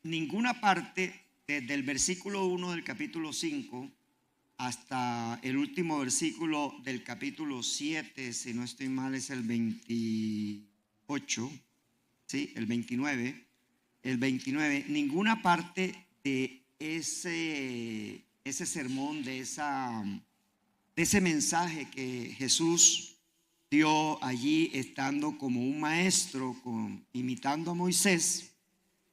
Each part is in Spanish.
ninguna parte, desde el versículo 1 del capítulo 5 hasta el último versículo del capítulo 7, si no estoy mal es el 28, ¿sí? El 29, ninguna parte de ese sermón, de ese mensaje que Jesús dio allí estando como un maestro, imitando a Moisés,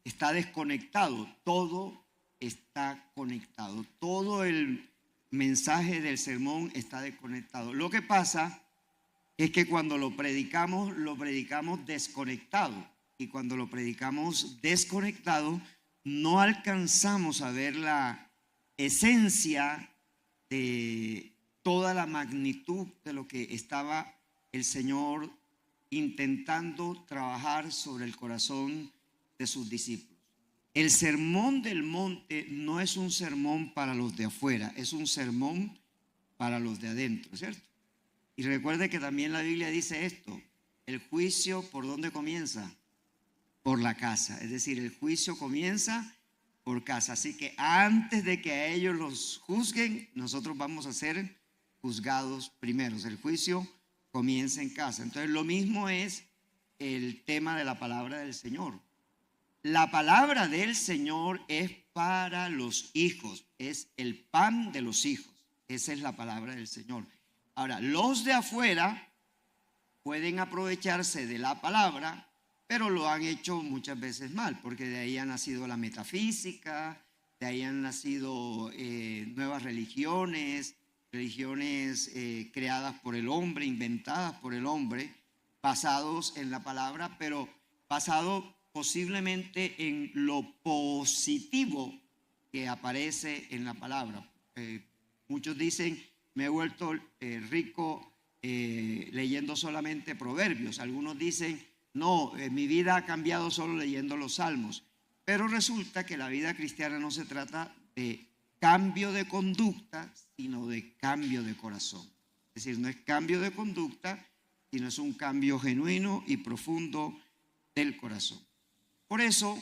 está desconectado. Todo está conectado. Todo el mensaje del sermón está desconectado. Lo que pasa es que cuando lo predicamos desconectado. Y cuando lo predicamos desconectado, no alcanzamos a ver la esencia de toda la magnitud de lo que estaba el Señor intentando trabajar sobre el corazón de sus discípulos. El sermón del monte no es un sermón para los de afuera, es un sermón para los de adentro, ¿cierto? Y recuerde que también la Biblia dice esto: el juicio, ¿por dónde comienza? Por la casa. Es decir, el juicio comienza por casa. Así que antes de que a ellos los juzguen, nosotros vamos a ser juzgados primeros. El juicio comienza en casa. Entonces lo mismo es el tema de la palabra del Señor. La palabra del Señor es para los hijos, es el pan de los hijos. Esa es la palabra del Señor. Ahora, los de afuera pueden aprovecharse de la palabra, pero lo han hecho muchas veces mal, porque de ahí ha nacido la metafísica, de ahí han nacido nuevas religiones creadas por el hombre, inventadas por el hombre, basados en la palabra, pero basado posiblemente en lo positivo que aparece en la palabra. Muchos dicen, me he vuelto rico leyendo solamente proverbios. Algunos dicen, no, mi vida ha cambiado solo leyendo los salmos. Pero resulta que la vida cristiana no se trata de cambio de conducta, sino de cambio de corazón. Es decir, no es cambio de conducta, sino es un cambio genuino y profundo del corazón. Por eso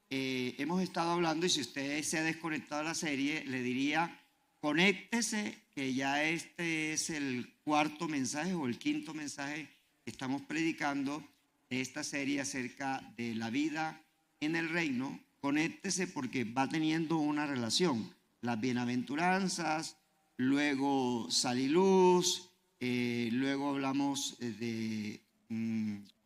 hemos estado hablando, y si usted se ha desconectado de la serie, le diría, conéctese, que ya este es el cuarto mensaje o el quinto mensaje que estamos predicando de esta serie acerca de la vida en el reino. Conéctese porque va teniendo una relación. Las bienaventuranzas, luego sal y luz, luego hablamos de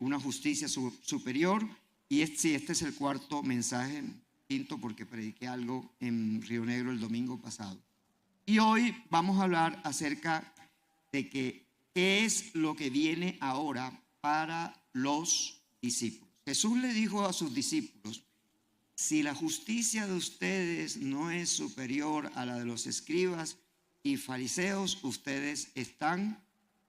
una justicia superior. Y este es el cuarto mensaje, quinto, porque prediqué algo en Río Negro el domingo pasado. Y hoy vamos a hablar acerca de qué es lo que viene ahora para los discípulos. Jesús le dijo a sus discípulos, si la justicia de ustedes no es superior a la de los escribas y fariseos, ustedes están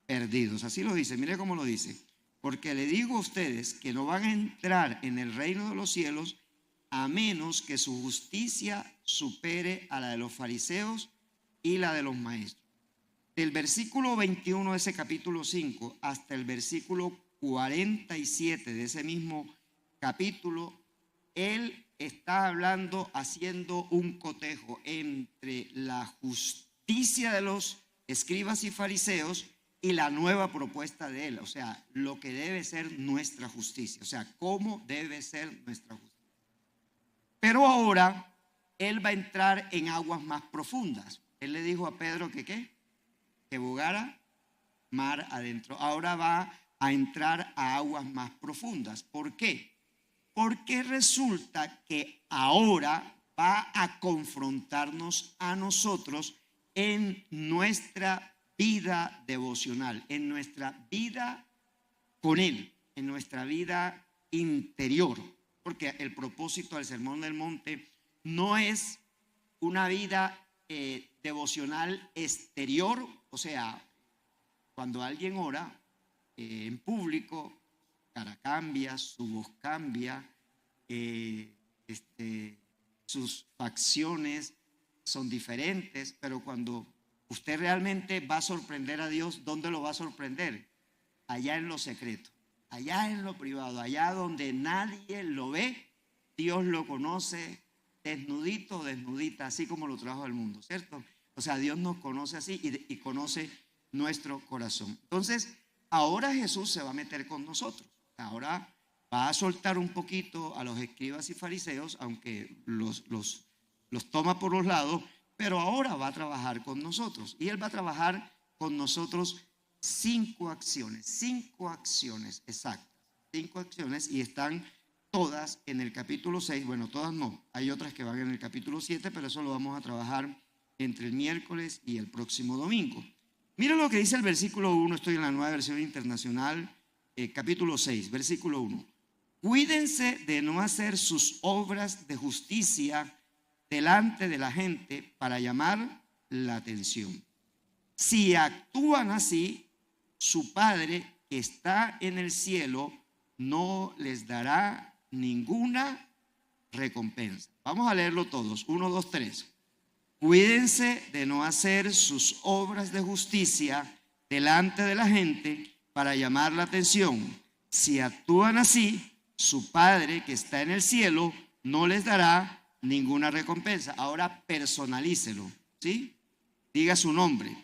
perdidos. Así lo dice, mire cómo lo dice. Porque le digo a ustedes que no van a entrar en el reino de los cielos a menos que su justicia supere a la de los fariseos y la de los maestros. Del versículo 21 de ese capítulo 5 hasta el versículo 47 de ese mismo capítulo, él está hablando, haciendo un cotejo entre la justicia de los escribas y fariseos y la nueva propuesta de él, o sea, lo que debe ser nuestra justicia, o sea, cómo debe ser nuestra justicia. Pero ahora él va a entrar en aguas más profundas. Él le dijo a Pedro que ¿qué? Que bogara mar adentro. Ahora va a entrar a aguas más profundas. ¿Por qué? Porque resulta que ahora va a confrontarnos a nosotros en nuestra vida devocional, en nuestra vida con Él, en nuestra vida interior. Porque el propósito del Sermón del Monte no es una vida devocional exterior, o sea, cuando alguien ora en público, cara cambia, su voz cambia, sus facciones son diferentes, pero cuando usted realmente va a sorprender a Dios, ¿dónde lo va a sorprender? Allá en lo secreto, allá en lo privado, allá donde nadie lo ve, Dios lo conoce desnudito o desnudita, así como lo trajo al mundo, ¿cierto? O sea, Dios nos conoce así y conoce nuestro corazón. Entonces, ahora Jesús se va a meter con nosotros. Ahora va a soltar un poquito a los escribas y fariseos, aunque los toma por los lados, pero ahora va a trabajar con nosotros. Y Él va a trabajar con nosotros 5 acciones exactas, 5 acciones, y están todas en el capítulo 6. Bueno, todas no, hay otras que van en el capítulo 7, pero eso lo vamos a trabajar entre el miércoles y el próximo domingo. Miren lo que dice el versículo 1, estoy en la Nueva Versión Internacional, capítulo 6, versículo 1. Cuídense de no hacer sus obras de justicia delante de la gente para llamar la atención. Si actúan así, su Padre que está en el cielo no les dará ninguna recompensa. Vamos a leerlo todos. 1, 2, 3. Cuídense de no hacer sus obras de justicia delante de la gente para llamar la atención. Si actúan así, su Padre que está en el cielo no les dará ninguna recompensa. Ahora personalícelo, ¿sí? Diga su nombre.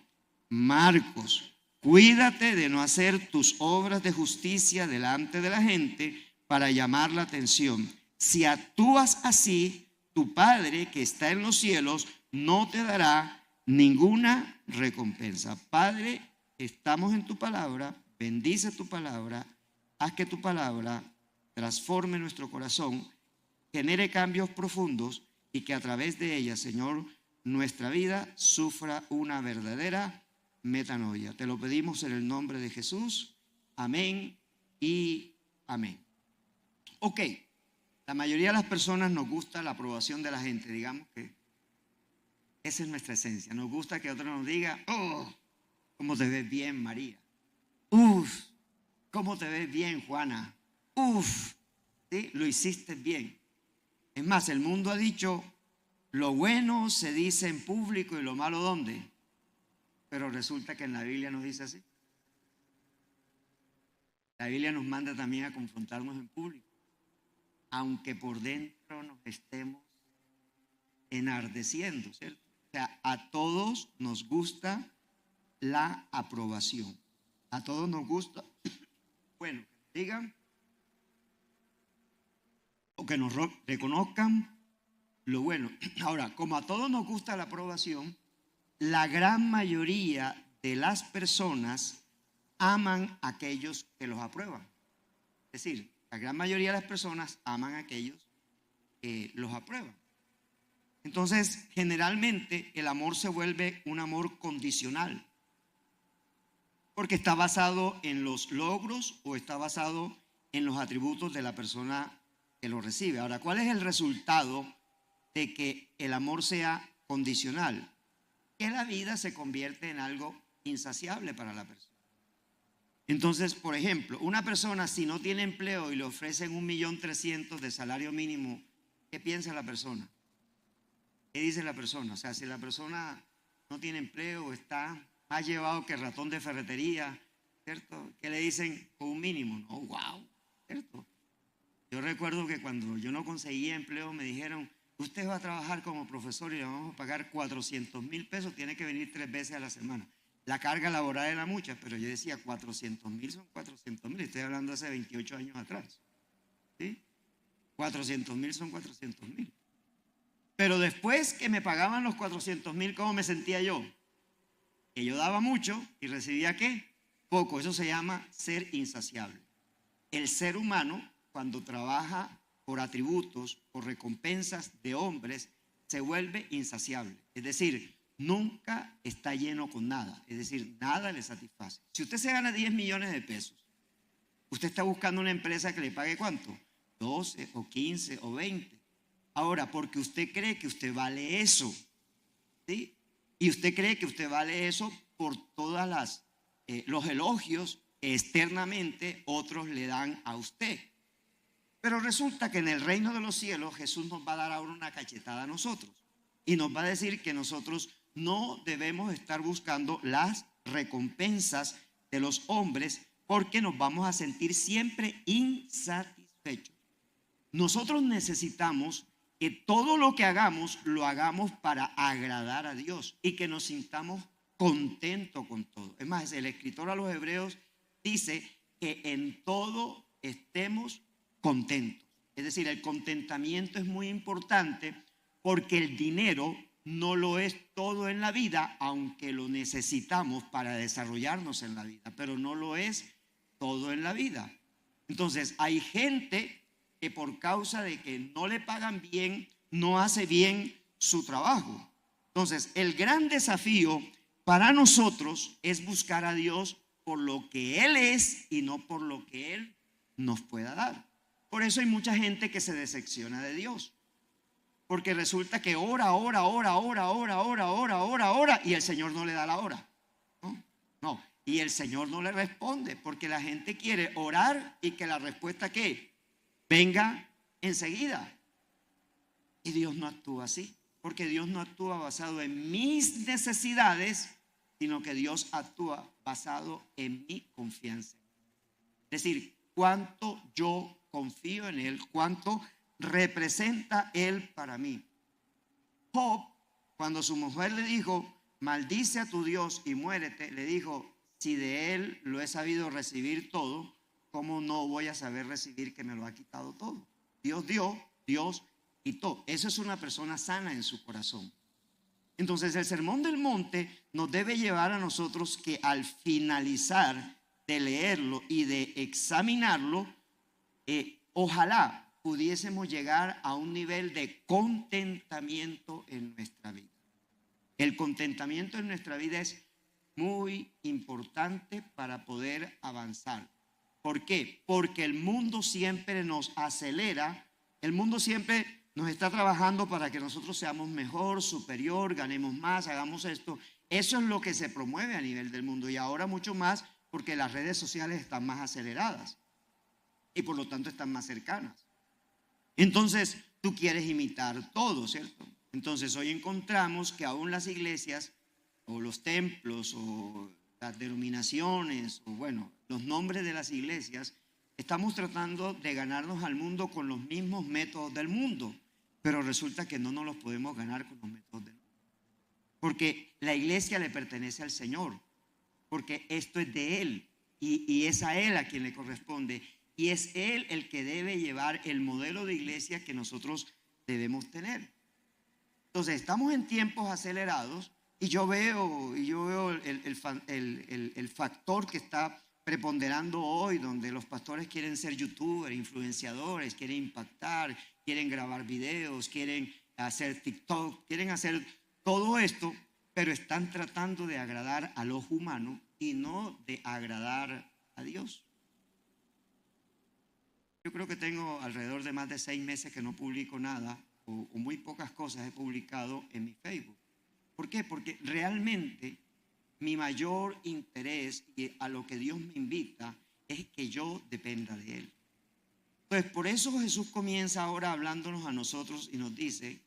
Marcos, cuídate de no hacer tus obras de justicia delante de la gente para llamar la atención. Si actúas así, tu Padre que está en los cielos no te dará ninguna recompensa. Padre, estamos en tu palabra, bendice tu palabra, haz que tu palabra transforme nuestro corazón, genere cambios profundos y que a través de ella, Señor, nuestra vida sufra una verdadera metanoia. Te lo pedimos en el nombre de Jesús. Amén y amén. Ok, la mayoría de las personas nos gusta la aprobación de la gente, digamos que esa es nuestra esencia. Nos gusta que otro nos diga, oh, cómo te ves bien, María. Uf, cómo te ves bien, Juana. Uf, ¿sí? Lo hiciste bien. Es más, el mundo ha dicho, lo bueno se dice en público y lo malo ¿dónde? Pero resulta que en la Biblia nos dice así. La Biblia nos manda también a confrontarnos en público, aunque por dentro nos estemos enardeciendo, ¿cierto? O sea, a todos nos gusta la aprobación. A todos nos gusta, bueno, que digan o que nos reconozcan lo bueno. Ahora, como a todos nos gusta la aprobación, la gran mayoría de las personas aman a aquellos que los aprueban. Es decir, la gran mayoría de las personas aman a aquellos que los aprueban. Entonces, generalmente el amor se vuelve un amor condicional, porque está basado en los logros o está basado en los atributos de la persona que lo recibe. Ahora, ¿cuál es el resultado de que el amor sea condicional? Que la vida se convierte en algo insaciable para la persona. Entonces, por ejemplo, una persona si no tiene empleo y le ofrecen 1.300.000 de salario mínimo, ¿qué piensa la persona? ¿Qué dice la persona? O sea, si la persona no tiene empleo, está más llevado que ratón de ferretería, ¿cierto? ¿Qué le dicen con un mínimo? No, wow, ¿cierto? Yo recuerdo que cuando yo no conseguía empleo me dijeron, usted va a trabajar como profesor y le vamos a pagar 400.000 pesos, tiene que venir 3 veces a la semana. La carga laboral era mucha, pero yo decía 400.000 son 400.000, estoy hablando hace 28 años atrás, ¿sí? 400.000 son 400.000. Pero después que me pagaban los 400.000, ¿cómo me sentía yo? Que yo daba mucho y recibía ¿qué? Poco. Eso se llama ser insaciable. El ser humano, cuando trabaja por atributos, por recompensas de hombres, se vuelve insaciable. Es decir, nunca está lleno con nada. Es decir, nada le satisface. Si usted se gana 10 millones de pesos, usted está buscando una empresa que le pague ¿cuánto? 12 o 15 o 20. Ahora, porque usted cree que usted vale eso, ¿sí? Y usted cree que usted vale eso por todas los elogios que externamente otros le dan a usted. Pero resulta que en el reino de los cielos Jesús nos va a dar ahora una cachetada a nosotros y nos va a decir que nosotros no debemos estar buscando las recompensas de los hombres porque nos vamos a sentir siempre insatisfechos. nosotros necesitamos que todo lo que hagamos, lo hagamos para agradar a Dios y que nos sintamos contentos con todo. Es más, el escritor a los Hebreos dice que en todo estemos contentos. Es decir, el contentamiento es muy importante porque el dinero no lo es todo en la vida, aunque lo necesitamos para desarrollarnos en la vida, pero no lo es todo en la vida. Entonces, hay gente que por causa de que no le pagan bien, no hace bien su trabajo. Entonces, el gran desafío para nosotros es buscar a Dios por lo que Él es y no por lo que Él nos pueda dar. Por eso hay mucha gente que se decepciona de Dios. Porque resulta que ora y el Señor no le da la hora. No. Y el Señor no le responde porque la gente quiere orar y que la respuesta ¿qué? Venga enseguida. Y Dios no actúa así. Porque Dios no actúa basado en mis necesidades, sino que Dios actúa basado en mi confianza. Es decir, cuánto yo confío en Él, cuánto representa Él para mí. Job, cuando su mujer le dijo, maldice a tu Dios y muérete, le dijo, si de Él lo he sabido recibir todo, ¿cómo no voy a saber recibir que me lo ha quitado todo? Dios dio, Dios quitó. Eso es una persona sana en su corazón. Entonces el Sermón del Monte nos debe llevar a nosotros que al finalizar de leerlo y de examinarlo, ojalá pudiésemos llegar a un nivel de contentamiento en nuestra vida. El contentamiento en nuestra vida es muy importante para poder avanzar. ¿Por qué? Porque el mundo siempre nos acelera, el mundo siempre nos está trabajando para que nosotros seamos mejor, superior, ganemos más, hagamos esto. Eso es lo que se promueve a nivel del mundo y ahora mucho más porque las redes sociales están más aceleradas y por lo tanto están más cercanas. Entonces tú quieres imitar todo, ¿cierto? Entonces hoy encontramos que aún las iglesias o los templos o las denominaciones o bueno, los nombres de las iglesias, estamos tratando de ganarnos al mundo con los mismos métodos del mundo, pero resulta que no nos los podemos ganar con los métodos del mundo. Porque la iglesia le pertenece al Señor, porque esto es de Él y es a Él a quien le corresponde. Y es Él el que debe llevar el modelo de iglesia que nosotros debemos tener. Entonces estamos en tiempos acelerados y yo veo el factor que está preponderando hoy, donde los pastores quieren ser youtubers, influenciadores, quieren impactar, quieren grabar videos, quieren hacer TikTok, quieren hacer todo esto, pero están tratando de agradar al ojo humano y no de agradar a Dios. Yo creo que tengo alrededor de más de 6 meses que no publico nada o muy pocas cosas he publicado en mi Facebook. ¿Por qué? Porque realmente mi mayor interés y a lo que Dios me invita es que yo dependa de Él. Entonces, por eso Jesús comienza ahora hablándonos a nosotros y nos dice,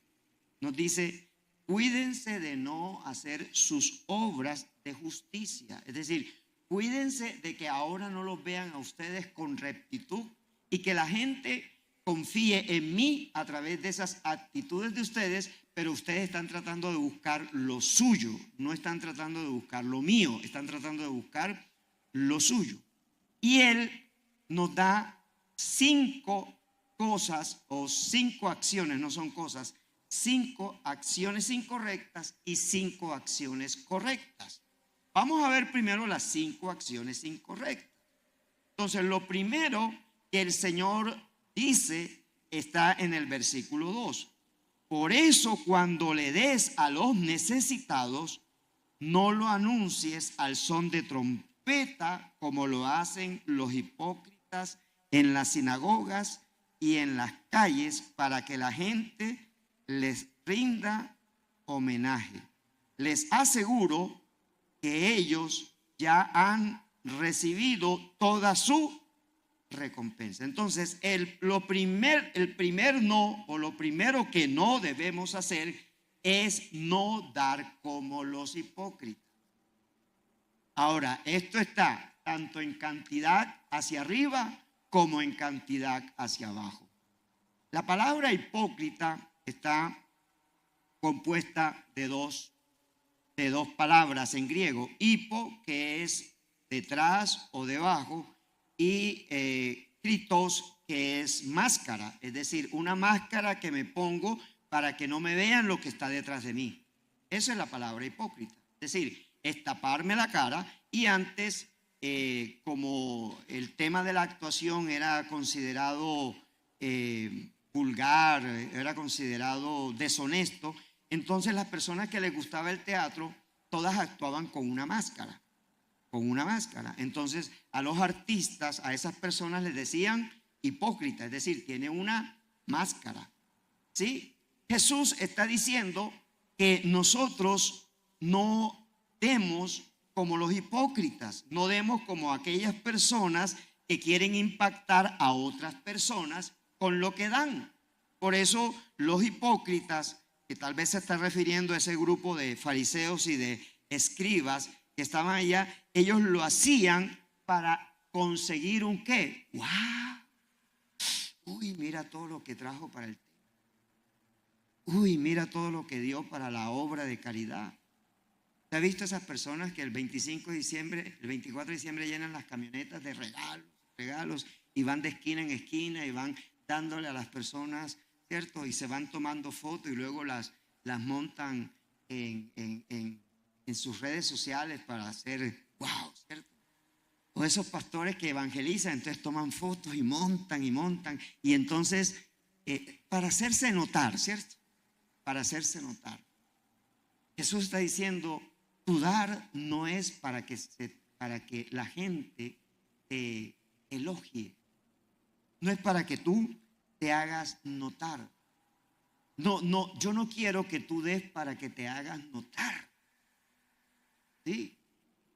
cuídense de no hacer sus obras de justicia. Es decir, cuídense de que ahora no los vean a ustedes con rectitud y que la gente confíe en mí a través de esas actitudes de ustedes, pero ustedes están tratando de buscar lo suyo, no están tratando de buscar lo mío, están tratando de buscar lo suyo. Y Él nos da 5 cosas o 5 acciones, no son cosas, 5 acciones incorrectas y 5 acciones correctas. Vamos a ver primero las 5 acciones incorrectas. Entonces, lo primero que el Señor dice está en el versículo 2. Por eso cuando le des a los necesitados, no lo anuncies al son de trompeta como lo hacen los hipócritas en las sinagogas y en las calles para que la gente les rinda homenaje. Les aseguro que ellos ya han recibido toda su recompensa. Entonces, el primer no o lo primero que no debemos hacer es no dar como los hipócritas. Ahora, esto está tanto en cantidad hacia arriba como en cantidad hacia abajo. La palabra hipócrita está compuesta de dos palabras en griego. Hipo, que es detrás o debajo, y kritos, que es máscara, es decir, una máscara que me pongo para que no me vean lo que está detrás de mí. Esa es la palabra hipócrita. Es decir, es taparme la cara. Y antes, como el tema de la actuación era considerado vulgar, era considerado deshonesto, entonces las personas que les gustaba el teatro, todas actuaban con una máscara. Con una máscara. Entonces a los artistas, a esas personas les decían hipócrita, es decir, tiene una máscara. ¿Sí? Jesús está diciendo que nosotros no demos como los hipócritas, no demos como aquellas personas que quieren impactar a otras personas con lo que dan. Por eso los hipócritas, que tal vez se está refiriendo a ese grupo de fariseos y de escribas que estaban allá, ellos lo hacían para conseguir un ¿qué? ¡Wow! Uy, mira todo lo que trajo para el templo. Uy, mira todo lo que dio para la obra de caridad. ¿Te has visto esas personas que el 25 de diciembre, el 24 de diciembre llenan las camionetas de regalos y van de esquina en esquina y van dándole a las personas, ¿cierto? Y se van tomando fotos y luego las montan en sus redes sociales para hacer wow, ¿cierto? O esos pastores que evangelizan, entonces toman fotos y montan y entonces para hacerse notar, ¿cierto? Para hacerse notar. Jesús está diciendo, tu dar no es para que la gente te elogie, no es para que tú te hagas notar. No, yo no quiero que tú des para que te hagas notar. ¿Sí?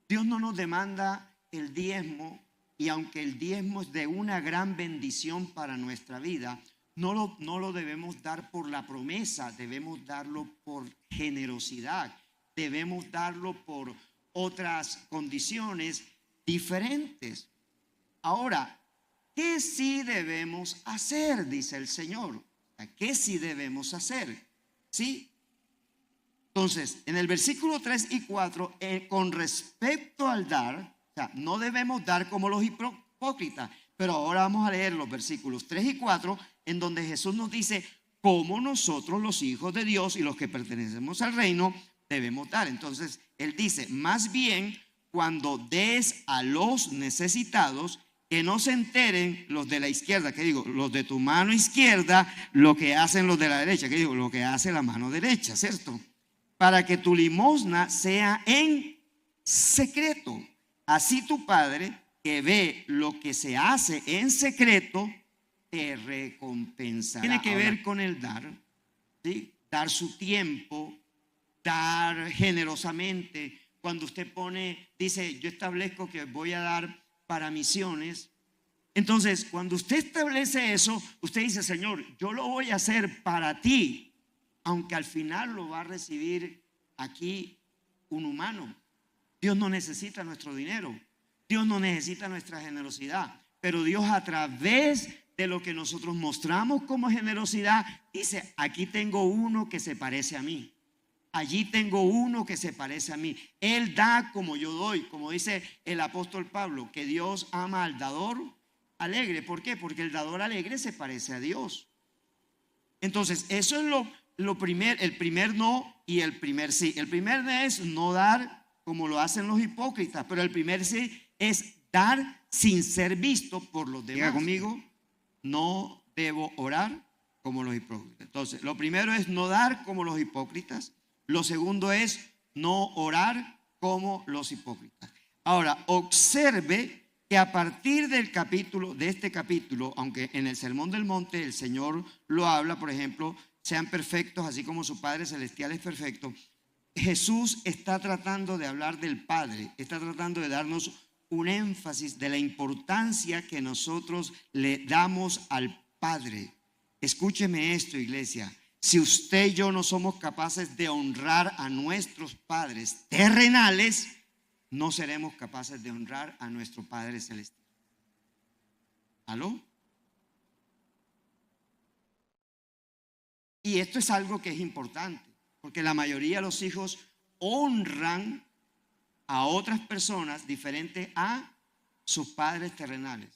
Dios no nos demanda el diezmo, y aunque el diezmo es de una gran bendición para nuestra vida, no lo debemos dar por la promesa, debemos darlo por generosidad, debemos darlo por otras condiciones diferentes. Ahora, ¿qué sí debemos hacer? Dice el Señor. ¿Qué sí debemos hacer? ¿Sí? Entonces, en el versículo 3 y 4, con respecto al dar, o sea, no debemos dar como los hipócritas, pero ahora vamos a leer los versículos 3 y 4, en donde Jesús nos dice cómo nosotros, los hijos de Dios y los que pertenecemos al reino, debemos dar. Entonces, Él dice, más bien, cuando des a los necesitados, que no se enteren los de la izquierda, que digo, los de tu mano izquierda, lo que hacen los de la derecha, que digo, lo que hace la mano derecha, ¿cierto? Para que tu limosna sea en secreto. Así tu Padre, que ve lo que se hace en secreto, te recompensará. Tiene que ver con el dar, ¿sí? Dar su tiempo, dar generosamente. Cuando usted dice, yo establezco que voy a dar para misiones. Entonces, cuando usted establece eso, usted dice, Señor, yo lo voy a hacer para ti, aunque al final lo va a recibir aquí un humano. Dios no necesita nuestro dinero, Dios no necesita nuestra generosidad, pero Dios, a través de lo que nosotros mostramos como generosidad, dice, aquí tengo uno que se parece a mí, allí tengo uno que se parece a mí. Él da como yo doy, como dice el apóstol Pablo, que Dios ama al dador alegre. ¿Por qué? Porque el dador alegre se parece a Dios. Entonces, eso es el primer no y el primer sí. El primer no es no dar como lo hacen los hipócritas, pero el primer sí es dar sin ser visto por los demás. Diga conmigo, no debo orar como los hipócritas. Entonces, lo primero es no dar como los hipócritas. Lo segundo es no orar como los hipócritas. Ahora, observe que a partir de este capítulo, aunque en el Sermón del Monte el Señor lo habla, por ejemplo, sean perfectos así como su Padre Celestial es perfecto, Jesús está tratando de hablar del Padre, está tratando de darnos un énfasis de la importancia que nosotros le damos al Padre. Escúcheme esto, iglesia. Si usted y yo no somos capaces de honrar a nuestros padres terrenales, no seremos capaces de honrar a nuestro Padre Celestial. ¿Aló? Y esto es algo que es importante, porque la mayoría de los hijos honran a otras personas diferentes a sus padres terrenales.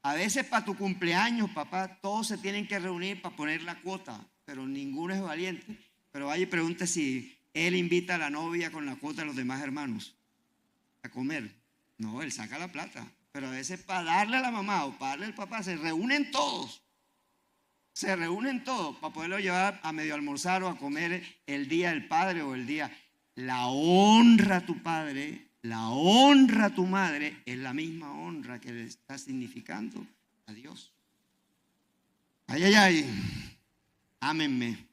A veces para tu cumpleaños, papá, todos se tienen que reunir para poner la cuota, pero ninguno es valiente. Pero vaya y pregunte si él invita a la novia con la cuota de los demás hermanos a comer. No, él saca la plata. Pero a veces para darle a la mamá o para darle al papá se reúnen todos. Se reúnen todos para poderlo llevar a medio almorzar o a comer el día del padre o el día. La honra a tu padre, la honra a tu madre es la misma honra que le está significando a Dios. Ay, ay, ay. Ámenme.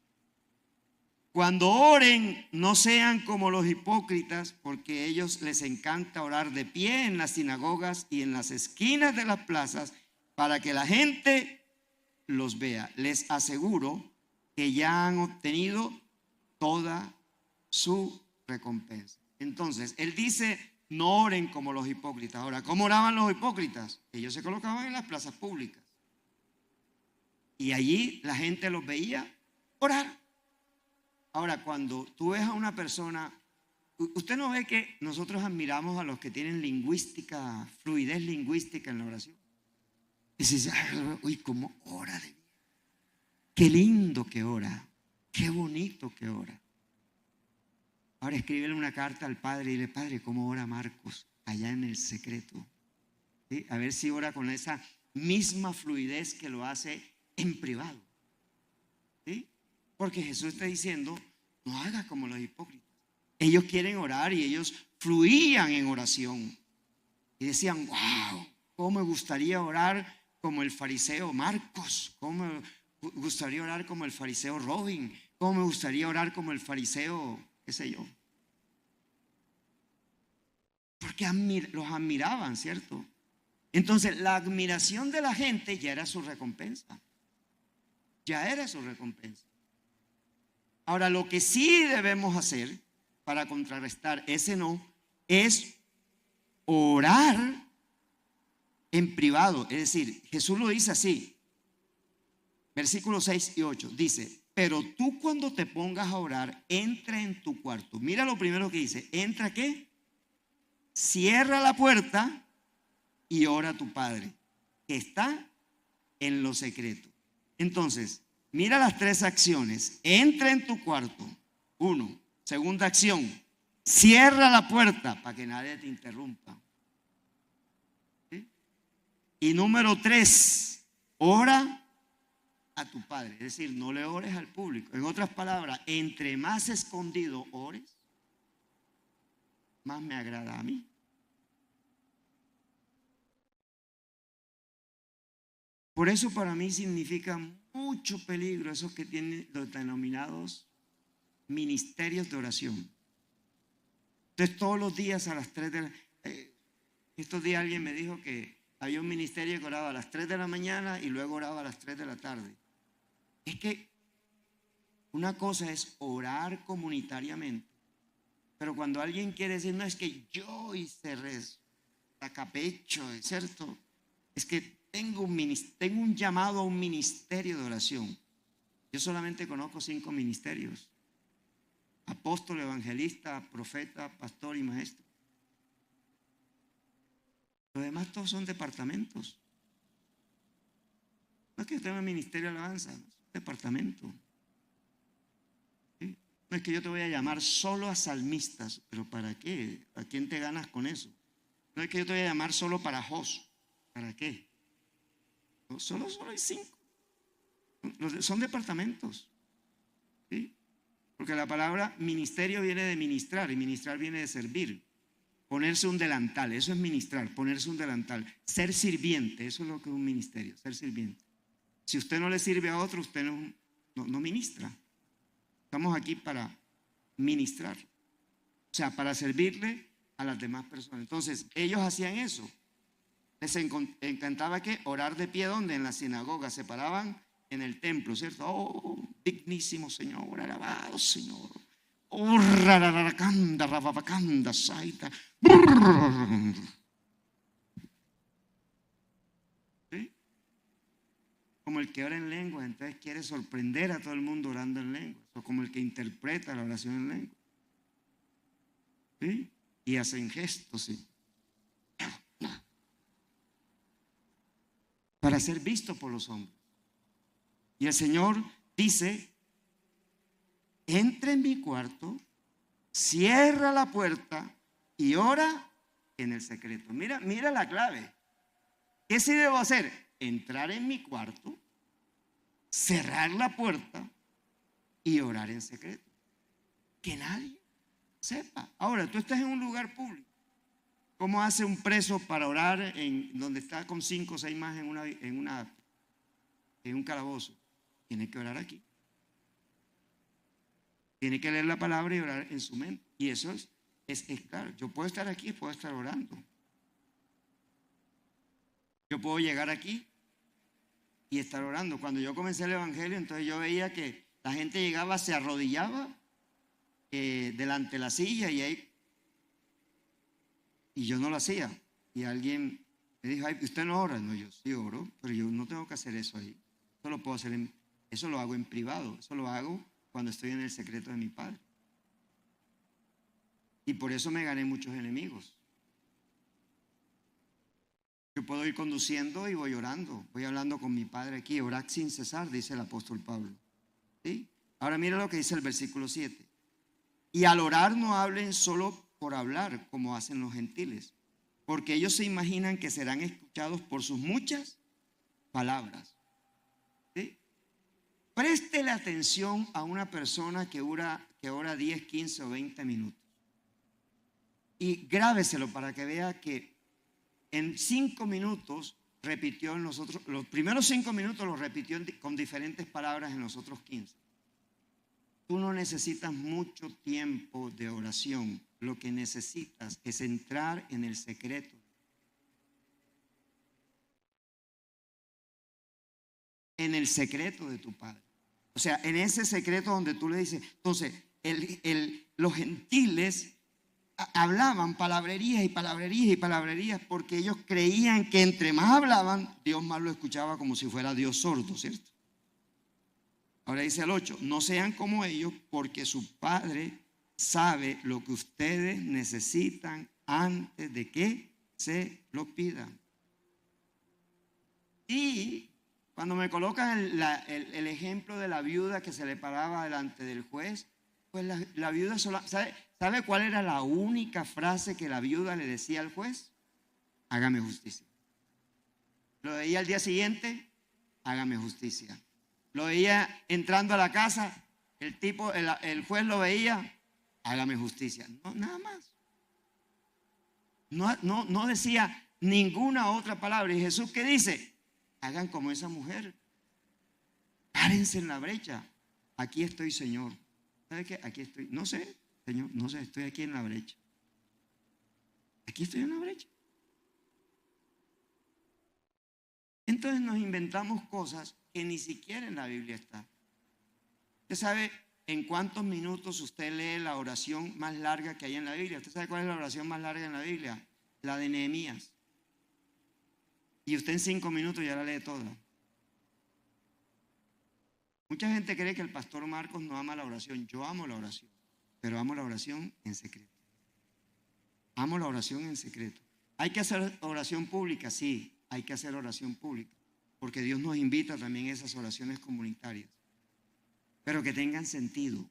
Cuando oren, no sean como los hipócritas, porque a ellos les encanta orar de pie en las sinagogas y en las esquinas de las plazas para que la gente los vea. Les aseguro que ya han obtenido toda su recompensa. Entonces, él dice, no oren como los hipócritas. Ahora, ¿cómo oraban los hipócritas? Ellos se colocaban en las plazas públicas y allí la gente los veía orar. Ahora, cuando tú ves a una persona, usted no ve que nosotros admiramos a los que tienen lingüística, fluidez lingüística en la oración. Y se dice, uy, cómo ora de mí. Qué lindo que ora, qué bonito que ora. Ahora escríbele una carta al padre y dile, padre, ¿cómo ora Marcos allá en el secreto? ¿Sí? A ver si ora con esa misma fluidez que lo hace en privado. ¿Sí? Porque Jesús está diciendo, no hagas como los hipócritas. Ellos quieren orar y ellos fluían en oración. Y decían, wow, cómo me gustaría orar como el fariseo Marcos. Cómo me gustaría orar como el fariseo Robin. Cómo me gustaría orar como el fariseo, qué sé yo. Porque los admiraban, ¿cierto? Entonces la admiración de la gente ya era su recompensa. Ya era su recompensa. Ahora, lo que sí debemos hacer para contrarrestar ese no es orar en privado. Es decir, Jesús lo dice así, versículos 6 y 8, dice, pero tú cuando te pongas a orar, entra en tu cuarto. Mira lo primero que dice, ¿entra qué? Cierra la puerta y ora a tu Padre, que está en lo secreto. Entonces, mira las tres acciones. Entra en tu cuarto. 1. Segunda acción. Cierra la puerta para que nadie te interrumpa. ¿Sí? Y número 3. Ora a tu Padre. Es decir, no le ores al público. En otras palabras, entre más escondido ores, más me agrada a mí. Por eso para mí significa mucho peligro esos que tienen los denominados ministerios de oración. Entonces todos los días a las 3 de la estos días alguien me dijo que había un ministerio que oraba a las 3 de la mañana y luego oraba a las 3 de la tarde. Es que una cosa es orar comunitariamente, pero cuando alguien quiere decir, no, es que yo hice rezo, sacapecho, ¿cierto? Es que tengo un llamado a un ministerio de oración. Yo solamente conozco 5 ministerios: apóstol, evangelista, profeta, pastor y maestro. Los demás todos son departamentos. No es que yo tenga un ministerio de alabanza, es un departamento. ¿Sí? No es que yo te voy a llamar solo a salmistas, pero ¿para qué? ¿A quién te ganas con eso? No es que yo te voy a llamar solo para Jos, ¿para qué? No, solo hay 5. Son departamentos. ¿Sí? Porque la palabra ministerio viene de ministrar y ministrar viene de servir. Ponerse un delantal, eso es ministrar, ponerse un delantal. Ser sirviente, eso es lo que es un ministerio, ser sirviente. Si usted no le sirve a otro, usted no ministra. Estamos aquí para ministrar, o sea, para servirle a las demás personas. Entonces, ellos hacían eso. Les encantaba que orar de pie, ¿dónde? En la sinagoga. Se paraban en el templo, ¿cierto? Oh, dignísimo Señor, alabado Señor. Oh, rararacanda, rababacanda, saita. ¿Sí? como el que ora en lengua, entonces quiere sorprender a todo el mundo orando en lengua. O como el que interpreta la oración en lengua. ¿Sí? Y hacen gestos, sí. Para ser visto por los hombres. Y el Señor dice: entra en mi cuarto, cierra la puerta y ora en el secreto. Mira la clave. ¿Qué sí debo hacer? Entrar en mi cuarto, cerrar la puerta y orar en secreto. Que nadie sepa. Ahora, tú estás en un lugar público. ¿Cómo hace un preso para orar en donde está con 5 o 6 más en un calabozo? Tiene que orar aquí. Tiene que leer la palabra y orar en su mente. Y eso es claro. Yo puedo estar aquí y puedo estar orando. Yo puedo llegar aquí y estar orando. Cuando yo comencé el evangelio, entonces yo veía que la gente llegaba, se arrodillaba delante de la silla y yo no lo hacía. Y alguien me dijo: ay, ¿usted no ora? No, yo sí oro, pero yo no tengo que hacer eso ahí. Eso lo puedo hacer eso lo hago en privado. Eso lo hago cuando estoy en el secreto de mi Padre. Y por eso me gané muchos enemigos. Yo puedo ir conduciendo y voy orando. Voy hablando con mi Padre aquí. Orad sin cesar, dice el apóstol Pablo. ¿Sí? Ahora mira lo que dice el versículo 7. Y al orar no hablen solo por hablar, como hacen los gentiles, porque ellos se imaginan que serán escuchados por sus muchas palabras. ¿Sí? Préstele atención a una persona que ora 10, 15 o 20 minutos. Y grábeselo para que vea que en 5 minutos repitió en los primeros 5 minutos los repitió con diferentes palabras en los otros 15. Tú no necesitas mucho tiempo de oración. Lo que necesitas es entrar en el secreto. En el secreto de tu Padre. O sea, en ese secreto donde tú le dices. Entonces, los gentiles hablaban palabrerías y palabrerías y palabrerías porque ellos creían que entre más hablaban, Dios más lo escuchaba, como si fuera Dios sordo, ¿cierto? Ahora dice el 8, no sean como ellos, porque su Padre sabe lo que ustedes necesitan antes de que se lo pidan. Y cuando me colocan el ejemplo de la viuda que se le paraba delante del juez, pues la viuda ¿sabe cuál era la única frase que la viuda le decía al juez? Hágame justicia. Lo veía al día siguiente, hágame justicia. Lo veía entrando a la casa, el juez lo veía, hágame justicia. No, nada más. No decía ninguna otra palabra. ¿Y Jesús qué dice? Hagan como esa mujer. Párense en la brecha. Aquí estoy, Señor. ¿Sabe qué? Aquí estoy. No sé, Señor, no sé, estoy aquí en la brecha. Aquí estoy en la brecha. Entonces nos inventamos cosas que ni siquiera en la Biblia está. ¿Usted sabe en cuántos minutos usted lee la oración más larga que hay en la Biblia? ¿Usted sabe cuál es la oración más larga en la Biblia? La de Nehemías. Y usted en 5 minutos ya la lee toda. Mucha gente cree que el pastor Marcos no ama la oración. Yo amo la oración, pero amo la oración en secreto. Amo la oración en secreto. ¿Hay que hacer oración pública? Sí, hay que hacer oración pública, porque Dios nos invita también a esas oraciones comunitarias, pero que tengan sentido,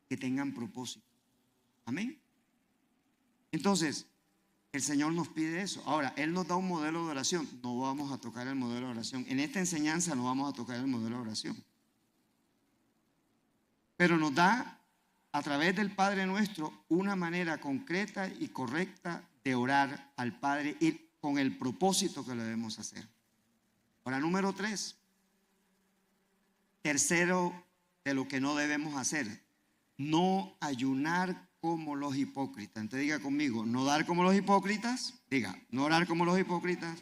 que tengan propósito. Amén. Entonces, el Señor nos pide eso. Ahora, Él nos da un modelo de oración. No vamos a tocar el modelo de oración. En esta enseñanza no vamos a tocar el modelo de oración. Pero nos da, a través del Padre Nuestro, una manera concreta y correcta de orar al Padre y con el propósito que lo debemos hacer. Ahora, número 3. Tercero de lo que no debemos hacer. No ayunar como los hipócritas. Entonces diga conmigo, no dar como los hipócritas. Diga, no orar como los hipócritas.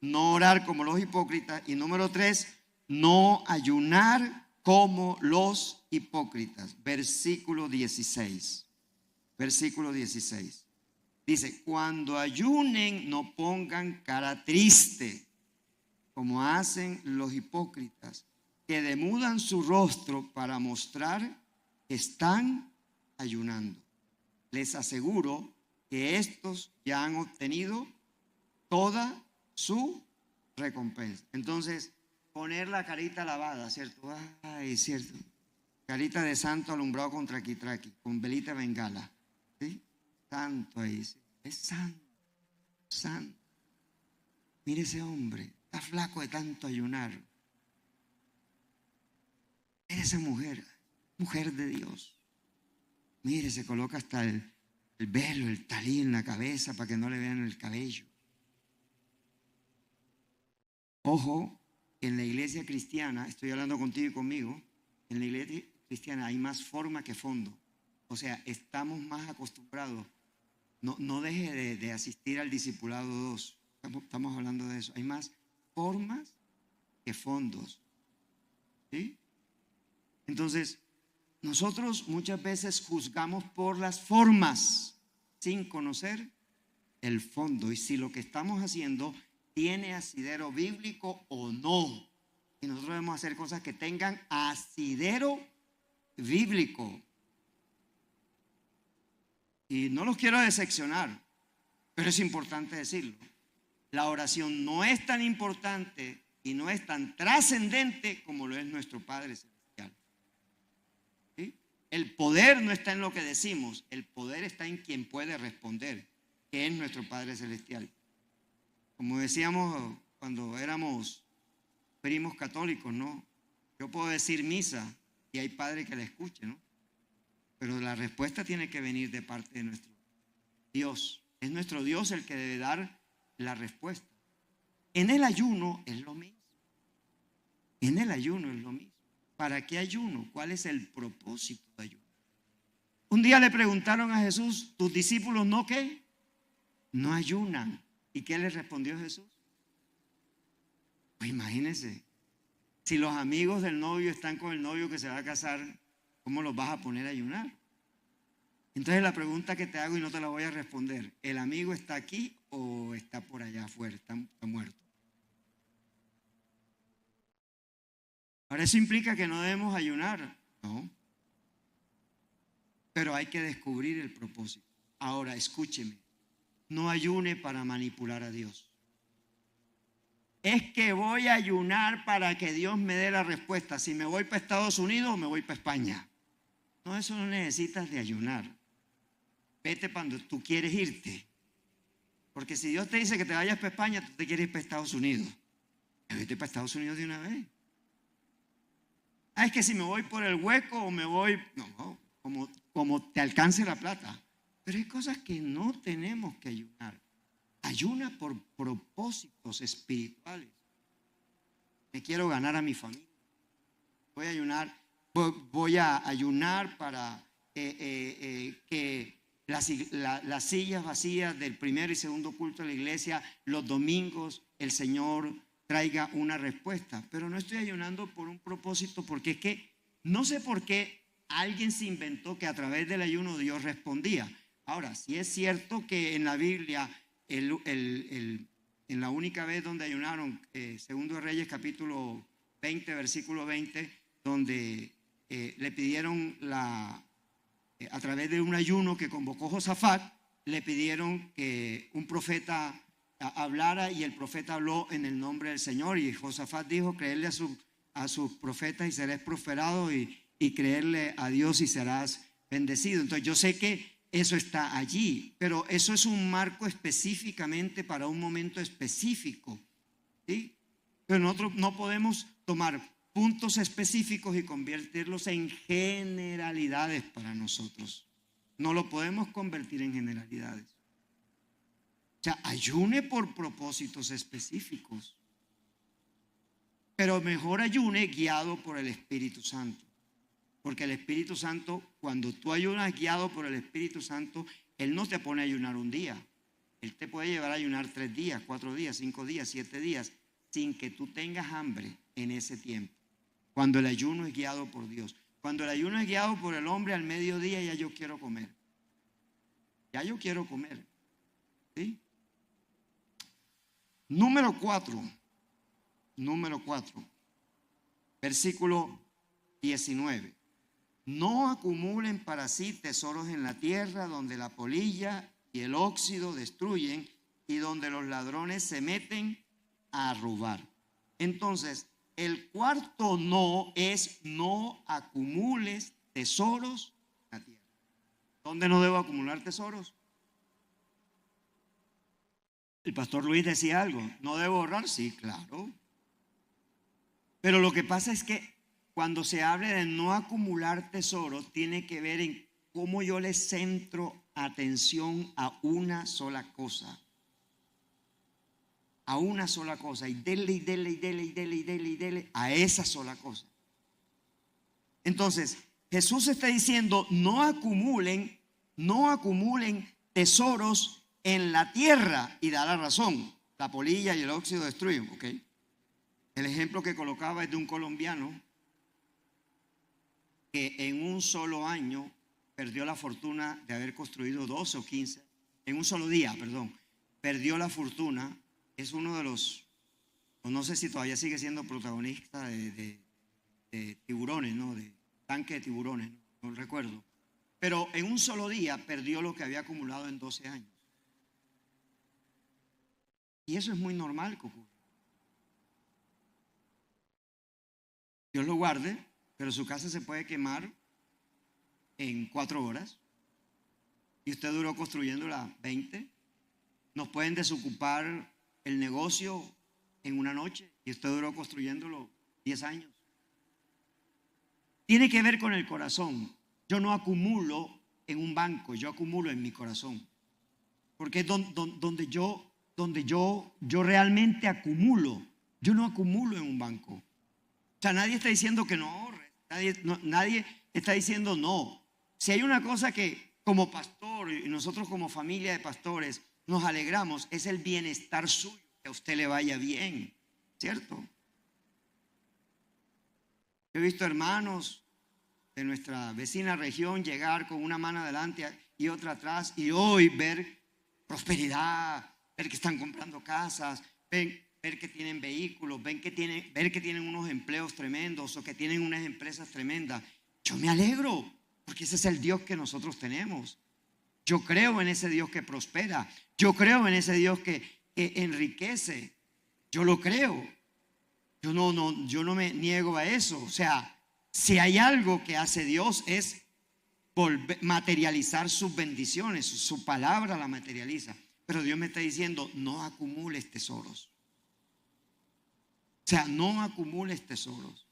No orar como los hipócritas. Y número 3, no ayunar como los hipócritas. Versículo 16. Versículo 16. Dice, cuando ayunen no pongan cara triste, como hacen los hipócritas, que demudan su rostro para mostrar que están ayunando. Les aseguro que estos ya han obtenido toda su recompensa. Entonces, poner la carita lavada, ¿cierto? Ay, cierto. Carita de santo alumbrado con traquitraqui, con velita bengala. ¿Sí? Santo ahí. Es santo, santo. Mire ese hombre, está flaco de tanto ayunar. Mire esa mujer, mujer de Dios. Mire, se coloca hasta el velo, el talí en la cabeza para que no le vean el cabello. Ojo, en la iglesia cristiana, estoy hablando contigo y conmigo, en la iglesia cristiana hay más forma que fondo. O sea, estamos más acostumbrados. No deje de asistir al discipulado 2. Estamos hablando de eso. Hay más formas que fondos. ¿Sí? Entonces, nosotros muchas veces juzgamos por las formas sin conocer el fondo. Y si lo que estamos haciendo tiene asidero bíblico o no. Y nosotros debemos hacer cosas que tengan asidero bíblico. Y no los quiero decepcionar, pero es importante decirlo. La oración no es tan importante y no es tan trascendente como lo es nuestro Padre Celestial. ¿Sí? El poder no está en lo que decimos, el poder está en quien puede responder, que es nuestro Padre Celestial. Como decíamos cuando éramos primos católicos, ¿no? Yo puedo decir misa y hay padre que la escuche, ¿no? Pero la respuesta tiene que venir de parte de nuestro Dios. Es nuestro Dios el que debe dar la respuesta. En el ayuno es lo mismo. En el ayuno es lo mismo. ¿Para qué ayuno? ¿Cuál es el propósito de ayuno? Un día le preguntaron a Jesús, ¿tus discípulos no qué? No ayunan. ¿Y qué le respondió Jesús? Pues imagínense, si los amigos del novio están con el novio que se va a casar, ¿cómo los vas a poner a ayunar? Entonces la pregunta que te hago y no te la voy a responder, ¿el amigo está aquí o está por allá afuera? Está muerto. Ahora, ¿eso implica que no debemos ayunar? No. Pero hay que descubrir el propósito. Ahora, escúcheme, no ayune para manipular a Dios. Es que voy a ayunar para que Dios me dé la respuesta. Si me voy para Estados Unidos o me voy para España. No, eso no necesitas de ayunar. Vete cuando tú quieres irte. Porque si Dios te dice que te vayas para España, tú te quieres ir para Estados Unidos. Vete para Estados Unidos de una vez. Es que si me voy por el hueco o me voy... No, como te alcance la plata. Pero hay cosas que no tenemos que ayunar. Ayuna por propósitos espirituales. Me quiero ganar a mi familia. Voy a ayunar para que las sillas vacías del primer y segundo culto de la iglesia, los domingos, el Señor traiga una respuesta. Pero no estoy ayunando por un propósito, porque es que no sé por qué alguien se inventó que a través del ayuno Dios respondía. Ahora, sí es cierto que en la Biblia, en la única vez donde ayunaron, Segundo de Reyes capítulo 20, versículo 20, donde le pidieron a través de un ayuno que convocó Josafat, le pidieron que un profeta hablara, y el profeta habló en el nombre del Señor, y Josafat dijo: creerle a sus profetas y serás prosperado, y creerle a Dios y serás bendecido. Entonces yo sé que eso está allí, pero eso es un marco específicamente para un momento específico, ¿sí? Pero nosotros no podemos tomar puntos específicos y convertirlos en generalidades para nosotros. No lo podemos convertir en generalidades. O sea, ayune por propósitos específicos, pero mejor ayune guiado por el Espíritu Santo. Porque el Espíritu Santo, cuando tú ayunas guiado por el Espíritu Santo, Él no te pone a ayunar un día. Él te puede llevar a ayunar 3 días, 4 días, 5 días, 7 días, sin que tú tengas hambre en ese tiempo. Cuando el ayuno es guiado por Dios. Cuando el ayuno es guiado por el hombre, al mediodía ya yo quiero comer. Ya yo quiero comer. ¿Sí? Número 4. número 4, versículo 19. No acumulen para sí tesoros en la tierra donde la polilla y el óxido destruyen y donde los ladrones se meten a robar. Entonces, el cuarto no es: no acumules tesoros en la tierra. ¿Dónde no debo acumular tesoros? El pastor Luis decía algo: ¿no debo ahorrar? Sí, claro. Pero lo que pasa es que cuando se hable de no acumular tesoros, tiene que ver en cómo yo le centro atención a una sola cosa. A una sola cosa. Y dele, y dele, y dele, y dele, y dele, y dele a esa sola cosa. Entonces, Jesús está diciendo: no acumulen tesoros en la tierra. Y da la razón: la polilla y el óxido destruyen, ¿ok? El ejemplo que colocaba es de un colombiano que en un solo año perdió la fortuna de haber construido 12 o 15, en un solo día, perdón, perdió la fortuna. Es uno de los, o no sé si todavía sigue siendo protagonista de tiburones, ¿no? De tanque de tiburones, no recuerdo. Pero en un solo día perdió lo que había acumulado en 12 años. Y eso es muy normal que ocurra. Dios lo guarde, pero su casa se puede quemar en 4 horas y usted duró construyéndola 20. Nos pueden desocupar el negocio en una noche y usted duró construyéndolo 10 años. Tiene que ver con el corazón. Yo no acumulo en un banco, yo acumulo en mi corazón, porque es donde yo realmente acumulo. Yo no acumulo en un banco. O sea, nadie está diciendo que no ahorre, nadie está diciendo no. Si hay una cosa que como pastor y nosotros como familia de pastores nos alegramos, es el bienestar suyo, que a usted le vaya bien, ¿cierto? He visto hermanos de nuestra vecina región llegar con una mano adelante y otra atrás, y hoy ver prosperidad, ver que están comprando casas, ver que tienen vehículos, ver que tienen unos empleos tremendos o que tienen unas empresas tremendas. Yo me alegro, porque ese es el Dios que nosotros tenemos. Yo creo en ese Dios que prospera. Yo creo en ese Dios que enriquece. Yo lo creo. Yo no me niego a eso. O sea, si hay algo que hace Dios es materializar sus bendiciones. Su palabra la materializa. Pero Dios me está diciendo: no acumules tesoros. O sea, no acumules tesoros.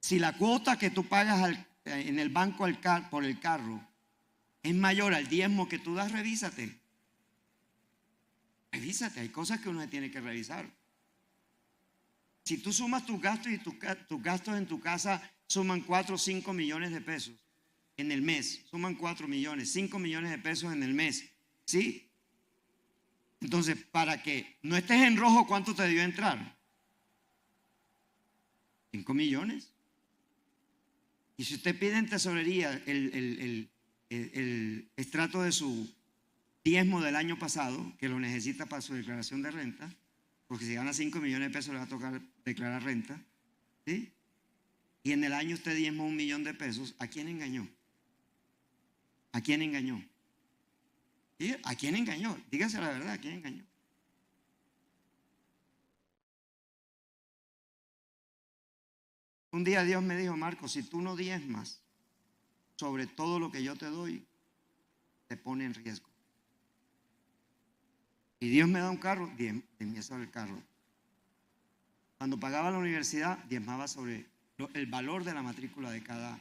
Si la cuota que tú pagas en el banco por el carro es mayor al diezmo que tú das, revísate. Revísate, hay cosas que uno tiene que revisar. Si tú sumas tus gastos y tus gastos en tu casa suman 4 o 5 millones de pesos en el mes, suman 4 millones, 5 millones de pesos en el mes, ¿sí? Entonces, para que no estés en rojo, ¿cuánto te debió entrar? 5 millones. Y si usted pide en tesorería el extracto de su diezmo del año pasado, que lo necesita para su declaración de renta, porque si gana 5 millones de pesos le va a tocar declarar renta, ¿sí? Y en el año usted diezmó 1 millón de pesos, ¿a quién engañó? ¿A quién engañó? ¿Sí? ¿A quién engañó? Dígase la verdad, ¿a quién engañó? Un día Dios me dijo: Marcos, si tú no diezmas sobre todo lo que yo te doy, te pone en riesgo. Y Dios me da un carro, diezmé sobre el carro. Cuando pagaba la universidad, diezmaba sobre el valor de la matrícula de cada.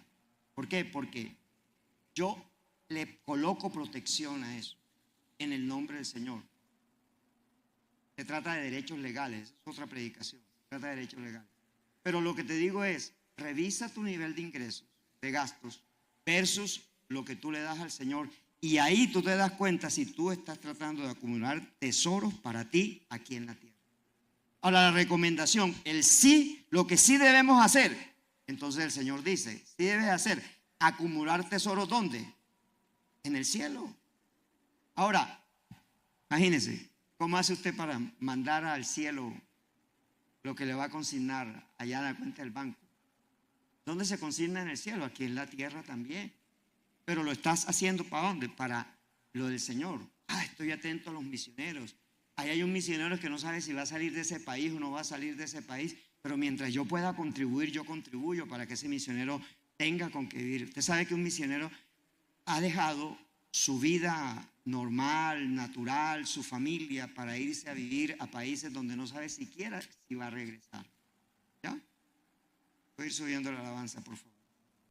¿Por qué? Porque yo le coloco protección a eso en el nombre del Señor. Se trata de derechos legales, es otra predicación. Se trata de derechos legales. Pero lo que te digo es: revisa tu nivel de ingresos, de gastos, versus lo que tú le das al Señor. Y ahí tú te das cuenta si tú estás tratando de acumular tesoros para ti aquí en la tierra. Ahora, la recomendación, lo que sí debemos hacer. Entonces el Señor dice: sí debes hacer, acumular tesoros, ¿dónde? En el cielo. Ahora, imagínense, ¿cómo hace usted para mandar al cielo lo que le va a consignar allá en la cuenta del banco. ¿Dónde se consigna? En el cielo, aquí en la tierra también. Pero lo estás haciendo ¿para dónde? Para lo del Señor. Estoy atento a los misioneros. Ahí hay un misionero que no sabe si va a salir de ese país o no va a salir de ese país, pero mientras yo pueda contribuir, yo contribuyo para que ese misionero tenga con qué vivir. Usted sabe que un misionero ha dejado su vida normal, natural, su familia, para irse a vivir a países donde no sabe siquiera si va a regresar. ¿Ya? Voy a ir subiendo la alabanza, por favor.